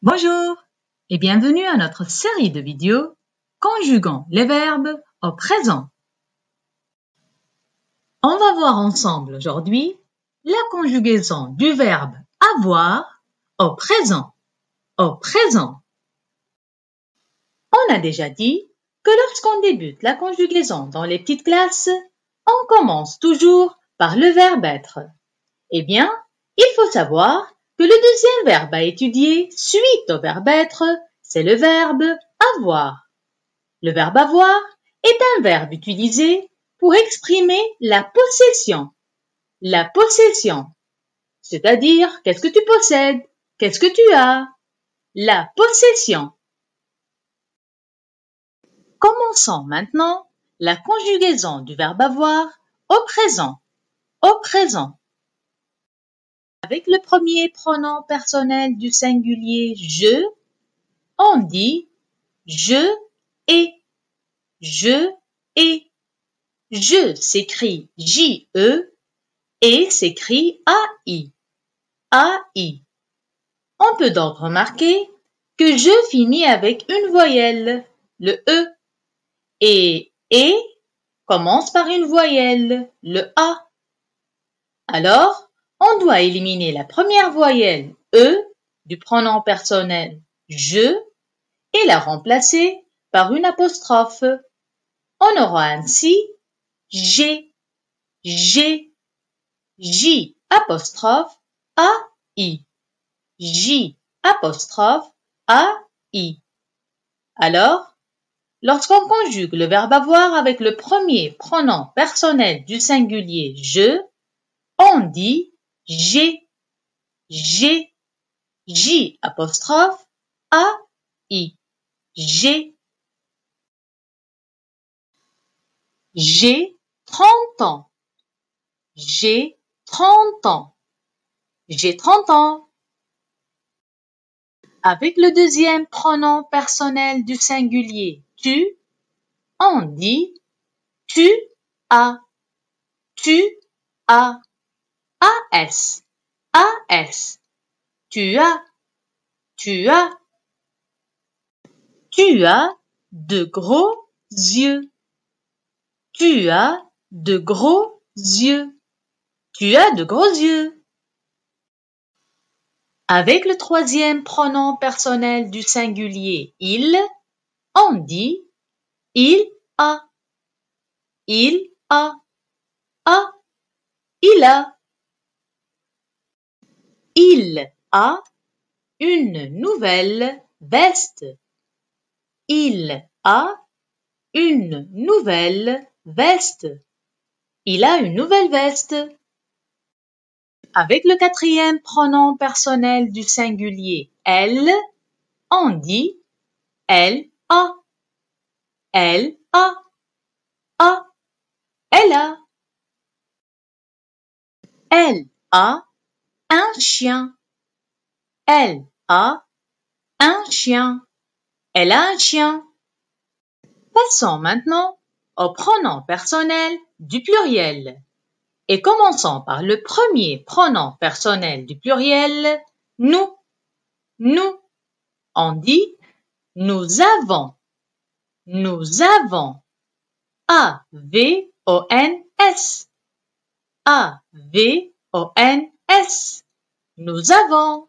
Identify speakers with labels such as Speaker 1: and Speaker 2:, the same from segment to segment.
Speaker 1: Bonjour et bienvenue à notre série de vidéos conjuguant les verbes au présent. On va voir ensemble aujourd'hui la conjugaison du verbe avoir au présent. Au présent. On a déjà dit que lorsqu'on débute la conjugaison dans les petites classes, on commence toujours par le verbe être. Eh bien, il faut savoir que le deuxième verbe à étudier suite au verbe être, c'est le verbe avoir. Le verbe avoir est un verbe utilisé pour exprimer la possession. La possession, c'est-à-dire qu'est-ce que tu possèdes, qu'est-ce que tu as. La possession. Commençons maintenant la conjugaison du verbe avoir au présent. Au présent. Avec le premier pronom personnel du singulier je, on dit je ai. Je ai. Je s'écrit J-E et s'écrit A-I. A-I. On peut donc remarquer que je finit avec une voyelle, le E, et commence par une voyelle, le A. Alors, on doit éliminer la première voyelle E du pronom personnel je et la remplacer par une apostrophe. On aura ainsi j'ai, J apostrophe A-I. J apostrophe A-I. Alors, lorsqu'on conjugue le verbe avoir avec le premier pronom personnel du singulier je, on dit j'ai, J apostrophe A-I. J'ai. J'ai 30 ans. J'ai 30 ans. J'ai 30 ans. Avec le deuxième pronom personnel du singulier tu, on dit tu as. Tu as. A-S. A-S. Tu as. Tu as. Tu as de gros yeux. Tu as de gros yeux. Tu as de gros yeux. Avec le troisième pronom personnel du singulier il, on dit il a. Il a. A. Il a. Il a une nouvelle veste. Il a une nouvelle veste. Il a une nouvelle veste. Avec le quatrième pronom personnel du singulier elle, on dit elle a. Elle a. A. Elle a. Elle a un chien. Elle a un chien. Elle a un chien. Passons maintenant au pronom personnel du pluriel. Et commençons par le premier pronom personnel du pluriel, nous. Nous. On dit nous avons. Nous avons. A-V-O-N-S. A-V-O-N-S. Nous avons.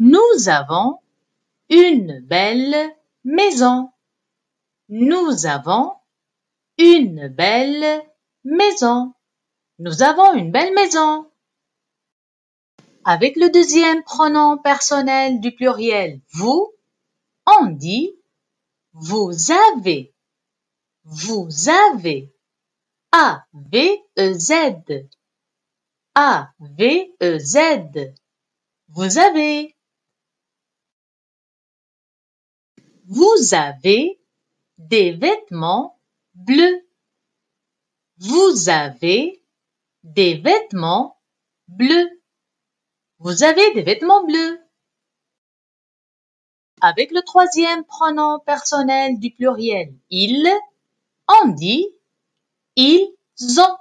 Speaker 1: Nous avons une belle maison. Nous avons une belle maison. Nous avons une belle maison. Avec le deuxième pronom personnel du pluriel vous, on dit vous avez. Vous avez. A-V-E-Z. A-V-E-Z. Vous avez. Vous avez des vêtements bleus. Vous avez des vêtements bleus. Vous avez des vêtements bleus. Avec le troisième pronom personnel du pluriel il, on dit ils ont.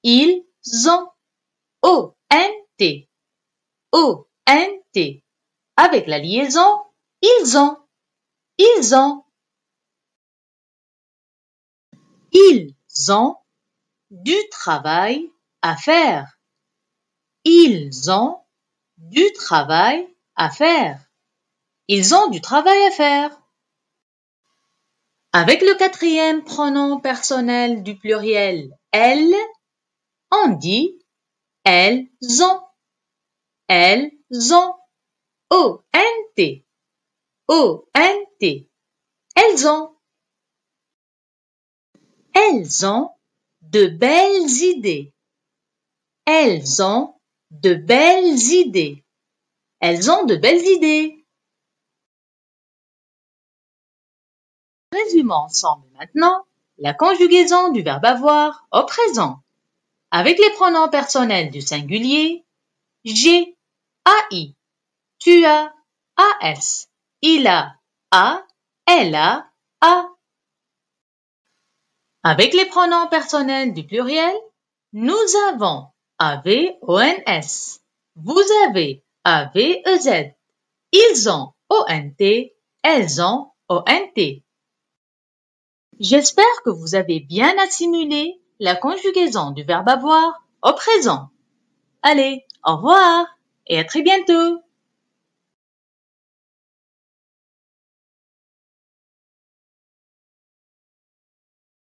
Speaker 1: Ils ont. O-N-T. O-N-T. Avec la liaison, ils ont. Ils ont. Ils ont du travail à faire. Ils ont du travail à faire. Ils ont du travail à faire. Avec le quatrième pronom personnel du pluriel elles, on dit elles ont. Elles ont. O-N-T. O-N-T. Elles ont. Elles ont de belles idées. Elles ont de belles idées. Elles ont de belles idées. Résumons ensemble maintenant la conjugaison du verbe avoir au présent. Avec les pronoms personnels du singulier, j'ai, ai, tu as, as, il a, elle a, a. Avec les pronoms personnels du pluriel, nous avons AV-ONS, vous avez AVEZ, ils ont ONT, elles ont ONT. J'espère que vous avez bien assimilé la conjugaison du verbe avoir au présent. Allez, au revoir et à très bientôt.